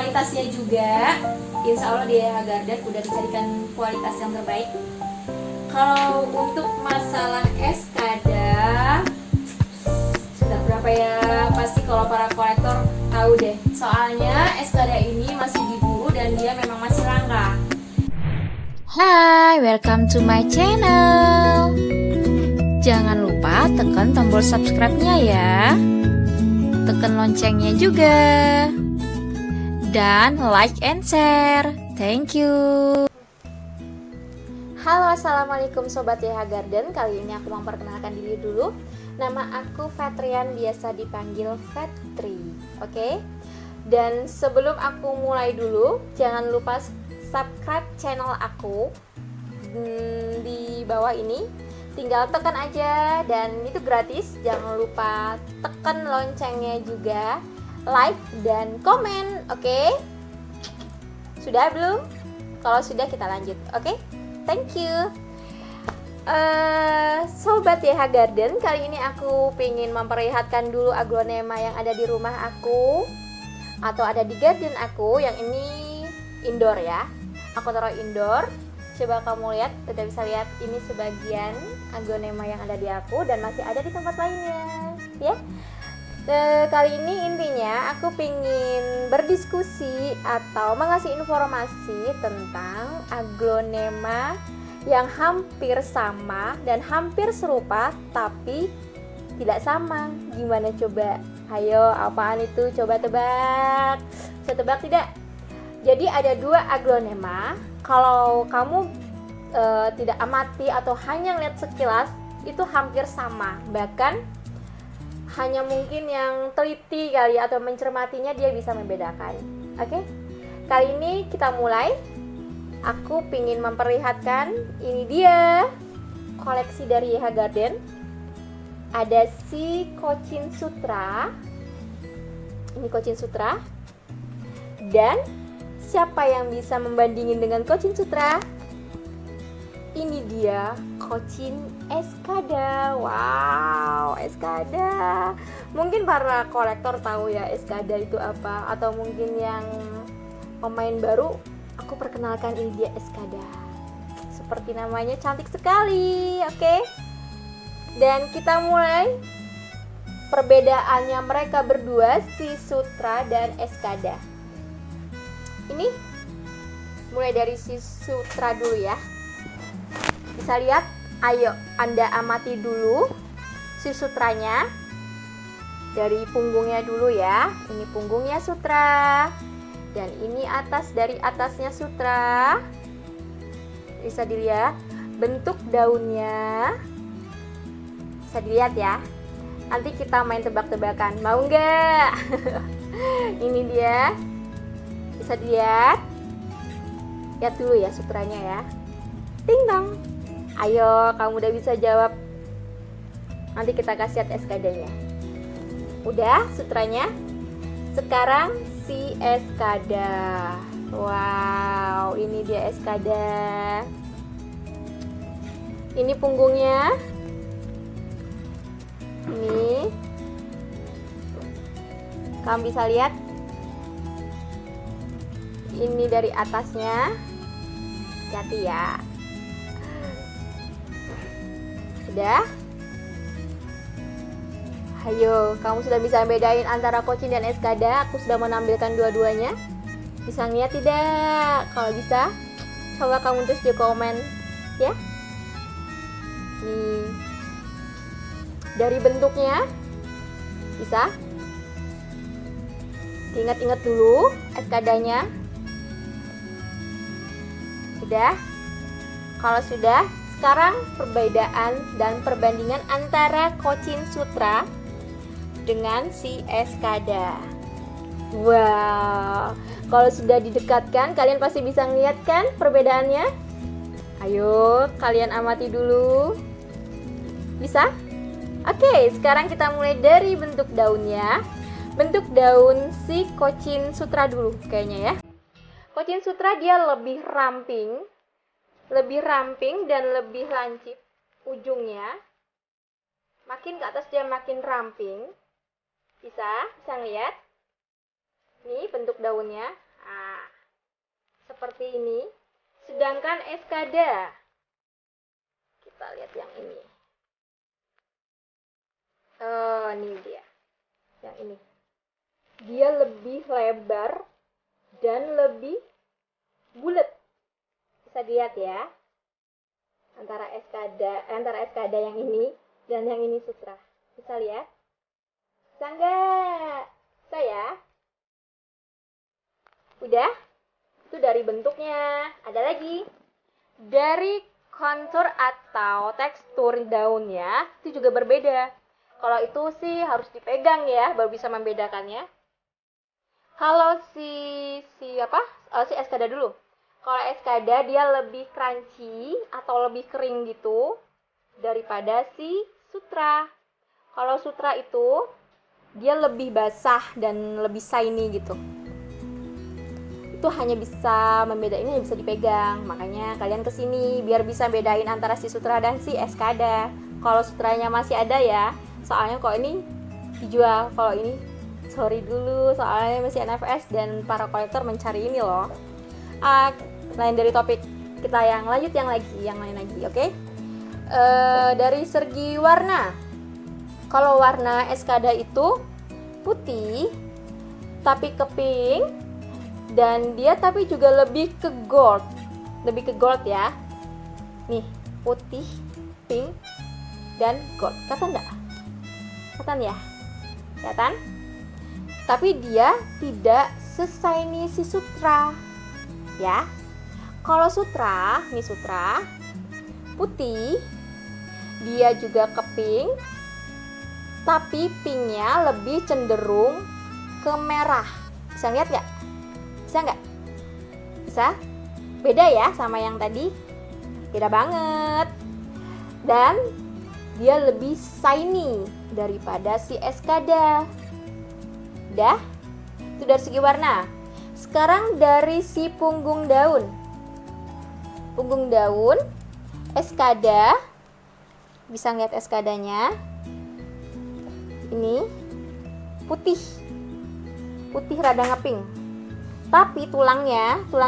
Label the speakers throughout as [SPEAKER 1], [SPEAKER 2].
[SPEAKER 1] kualitasnya juga. Insya Allah di EH Garden udah dicarikan kualitas yang terbaik. Kalau untuk masalah eskada, sudah berapa ya? Pasti kalau para kolektor tahu deh. Soalnya eskada ini masih diburu dan dia memang masih langka.
[SPEAKER 2] Hai, welcome to my channel. Jangan lupa tekan tombol subscribe-nya ya. Tekan loncengnya juga. Dan like and share. Thank you.
[SPEAKER 3] Halo, assalamualaikum sobat YH Garden. Kali ini aku memperkenalkan diri dulu. Nama aku Fatrian, biasa dipanggil Fatri. Oke? Dan sebelum aku mulai dulu, jangan lupa subscribe channel aku di bawah ini. Tinggal tekan aja dan itu gratis. Jangan lupa tekan loncengnya juga, like dan komen. Oke? Sudah belum? Kalau sudah kita lanjut. Oke? Thank you. Sobat YH Garden, kali ini aku pengen memperlihatkan dulu aglonema yang ada di rumah aku atau ada di garden aku. Yang ini indoor ya. Aku taruh indoor. Coba kamu lihat, udah bisa lihat ini sebagian aglonema yang ada di aku dan masih ada di tempat lainnya, ya. Kali ini intinya aku pengen berdiskusi atau mengasih informasi tentang aglonema yang hampir sama dan hampir serupa tapi tidak sama. Gimana coba? Ayo, apaan itu? Coba tebak. Bisa tebak tidak? Jadi ada dua aglonema. Kalau kamu tidak amati atau hanya lihat sekilas, itu hampir sama. Bahkan hanya mungkin yang teliti kali atau mencermatinya dia bisa membedakan. Oke? Kali ini kita mulai. Aku ingin memperlihatkan, ini dia koleksi dari YH Garden. Ada si Cochin Sutra. Ini Cochin Sutra. Dan siapa yang bisa membandingin dengan Cochin Sutra? Ini dia Cochin Eskada. Wow, Eskada. Mungkin para kolektor tahu ya Eskada itu apa, atau mungkin yang pemain baru, aku perkenalkan, ini dia Eskada. Seperti namanya, cantik sekali. Oke. Dan kita mulai perbedaannya mereka berdua, si Sutra dan Eskada. Ini mulai dari si Sutra dulu ya. Bisa lihat, ayo Anda amati dulu si sutranya. Dari punggungnya dulu ya. Ini punggungnya Sutra. Dan ini dari atasnya Sutra. Bisa dilihat bentuk daunnya. Bisa dilihat ya. Nanti kita main tebak-tebakan. Mau nggak? Ini dia. Bisa dilihat. Lihat dulu ya sutranya ya. Ting dong. Ayo, kamu udah bisa jawab. Nanti kita kasih lihat eskadanya. Udah sutranya? Sekarang si Eskada. Wow, ini dia Eskada. Ini punggungnya. Ini. Kamu bisa lihat. Ini dari atasnya. Hati-hati ya. Sudah? Ayo, kamu sudah bisa bedain antara Cochin dan Eskada. Aku sudah menampilkan dua-duanya. Bisa ngeliat tidak? Kalau bisa, coba kamu tulis di komen ya. Nih. Dari bentuknya bisa diingat-ingat dulu Eskadanya. Sudah? Kalau sudah, sekarang perbedaan dan perbandingan antara Cochin Sutra dengan si Eskada. Wow, kalau sudah didekatkan, kalian pasti bisa ngeliat kan perbedaannya? Ayo, kalian amati dulu. Bisa? Oke, sekarang kita mulai dari bentuk daunnya. Bentuk daun si Cochin Sutra dulu kayaknya ya. Cochin Sutra dia lebih ramping dan lebih lancip ujungnya. Makin ke atas dia makin ramping. Bisa lihat. Nih bentuk daunnya. seperti ini. Sedangkan Escada, kita lihat yang ini. Oh, ini dia. Yang ini. Dia lebih lebar dan lebih bulat. Bisa dilihat ya. Antara Escada yang ini dan yang ini Sutra. Bisa lihat? Bisa nggak? Bisa ya? Udah? Itu dari bentuknya. Ada lagi. Dari kontur atau tekstur daunnya itu juga berbeda. Kalau itu sih harus dipegang ya baru bisa membedakannya. Kalau si Escada dulu. Kalau Escada dia lebih crunchy atau lebih kering gitu daripada si Sutra. Kalau Sutra itu dia lebih basah dan lebih shiny gitu. Itu hanya bisa membedainnya, hanya bisa dipegang. Makanya kalian kesini biar bisa bedain antara si Sutra dan si Escada. Kalau Sutranya masih ada ya, soalnya kok ini dijual. Kalau ini sorry dulu, soalnya masih NFS dan para kolektor mencari ini loh. Lain dari topik, kita yang lain lagi, oke? Dari segi warna, kalau warna Escada itu putih tapi ke pink, dan dia tapi juga lebih ke gold ya. Nih, putih, pink, dan gold. Kelihatan nggak? Kelihatan ya? Kelihatan? Tapi dia tidak se-shiny si Sutra ya. Kalau Sutra, nih Sutra putih, dia juga ke pink, tapi pinknya lebih cenderung ke merah. Bisa lihat nggak? Bisa nggak? Bisa? Beda ya sama yang tadi? Beda banget. Dan dia lebih shiny daripada si Escada. Udah? Itu dari segi warna. Sekarang dari si punggung daun. Punggung daun Escada, bisa lihat Escadanya. Ini putih rada ngeping. Tapi tulang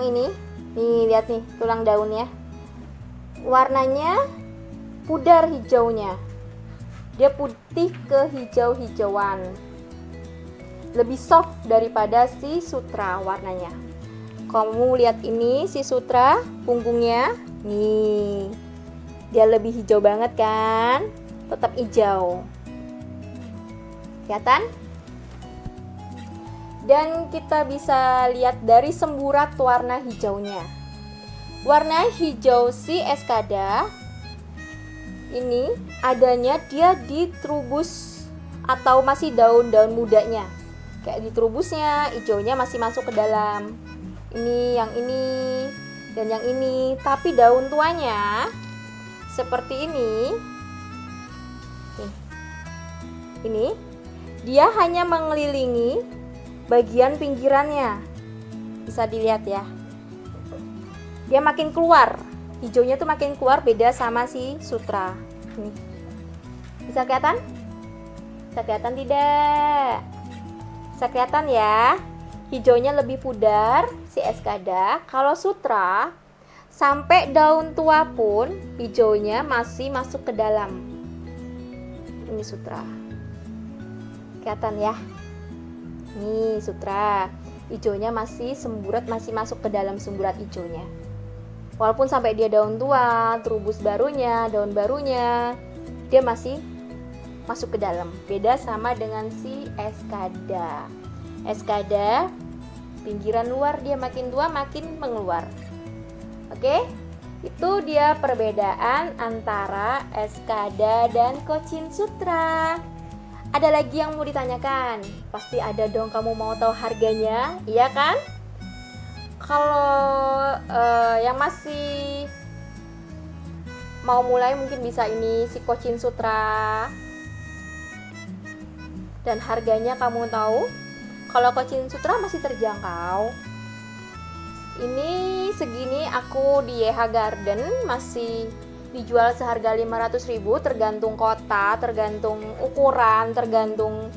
[SPEAKER 3] ini, nih lihat nih tulang daunnya. Warnanya pudar hijaunya. Dia putih ke hijau-hijauan. Lebih soft daripada si Sutra warnanya. Kamu lihat ini si Sutra punggungnya, nih dia lebih hijau banget kan, tetap hijau, kelihatan? Dan kita bisa lihat dari semburat warna hijaunya. Warna hijau si Escada ini adanya dia di trubus atau masih daun-daun mudanya. Kayak di trubusnya hijaunya masih masuk ke dalam. Ini, yang ini, dan yang ini. Tapi daun tuanya seperti ini. Ini dia hanya mengelilingi bagian pinggirannya. Bisa dilihat ya. Dia makin keluar. Hijaunya tuh makin keluar, beda sama si Sutra. Ini. Bisa kelihatan? Bisa kelihatan tidak? Bisa kelihatan ya. Hijaunya lebih pudar si Escada. Kalau Sutra sampai daun tua pun hijaunya masih masuk ke dalam. Ini Sutra. Kelihatan ya? Nih Sutra. Hijaunya masih semburat, masih masuk ke dalam semburat hijaunya. Walaupun sampai dia daun tua, trubus barunya, daun barunya, dia masih masuk ke dalam. Beda sama dengan si Escada. Escada pinggiran luar dia makin tua makin mengeluar. Oke? Itu dia perbedaan antara Escada dan Cochin Sutra. Ada lagi yang mau ditanyakan? Pasti ada dong, kamu mau tahu harganya, iya kan? Kalau yang masih mau mulai mungkin bisa ini si Cochin Sutra. Dan harganya kamu tahu? Kalau Cochin Sutra masih terjangkau. Ini segini aku di YH Garden masih dijual seharga 500.000, tergantung kota, tergantung ukuran, tergantung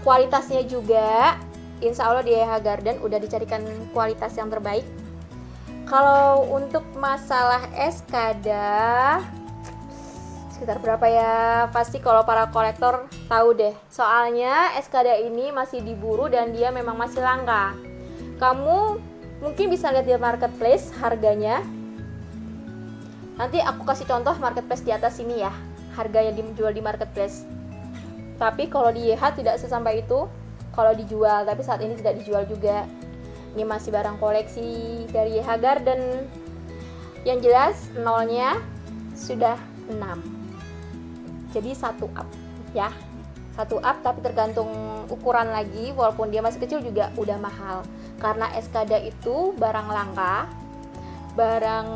[SPEAKER 3] kualitasnya juga. insya Allah di EH Garden udah dicarikan kualitas yang terbaik. Kalau untuk masalah Eskada sekitar berapa ya? Pasti kalau para kolektor tahu deh. Soalnya Eskada ini masih diburu dan dia memang masih langka. Kamu mungkin bisa lihat di marketplace harganya. Nanti aku kasih contoh marketplace di atas ini ya, harga yang dijual di marketplace. Tapi kalau di YH tidak sesampai itu kalau dijual, tapi saat ini tidak dijual juga. Ini masih barang koleksi dari YH Garden. Yang jelas nolnya sudah 6. Jadi 1 up ya. 1 up, tapi tergantung ukuran lagi. Walaupun dia masih kecil juga udah mahal. Karena Eskada itu barang langka, barang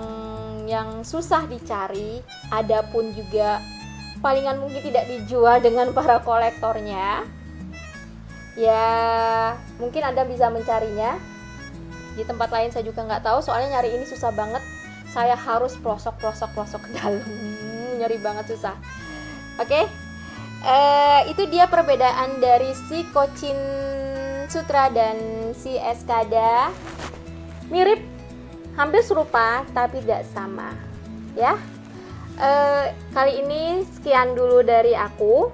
[SPEAKER 3] yang susah dicari, adapun juga palingan mungkin tidak dijual dengan para kolektornya. Ya mungkin Anda bisa mencarinya di tempat lain, saya juga nggak tahu, soalnya nyari ini susah banget. Saya harus pelosok ke dalam, nyari banget susah. Oke. Itu dia perbedaan dari si Cochin Sutra dan si Eskada. Mirip, hampir serupa tapi tidak sama ya. Kali ini sekian dulu dari aku.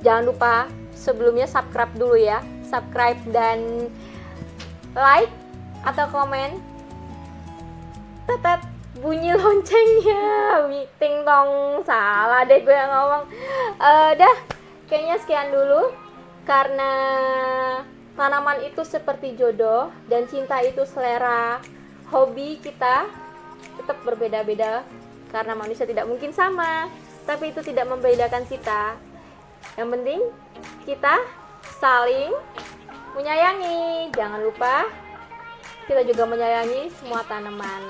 [SPEAKER 3] Jangan lupa sebelumnya subscribe dulu ya, subscribe dan like atau komen, tetap bunyi loncengnya. Ting tong, salah deh gue yang ngomong. Dah, kayaknya sekian dulu. Karena tanaman itu seperti jodoh dan cinta itu selera. Hobi kita tetap berbeda-beda karena manusia tidak mungkin sama, tapi itu tidak membedakan kita. Yang penting kita saling menyayangi. Jangan lupa kita juga menyayangi semua tanaman.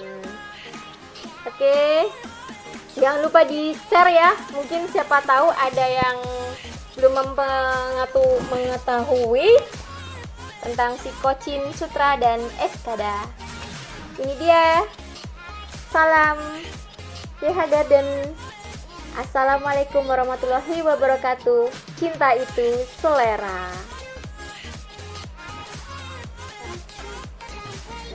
[SPEAKER 3] Oke, jangan lupa di share ya. Mungkin siapa tahu ada yang belum mengetahui tentang si Cochin Sutra dan Eskada. Ini dia. Salam YH Garden. Assalamualaikum warahmatullahi wabarakatuh. Cinta itu selera.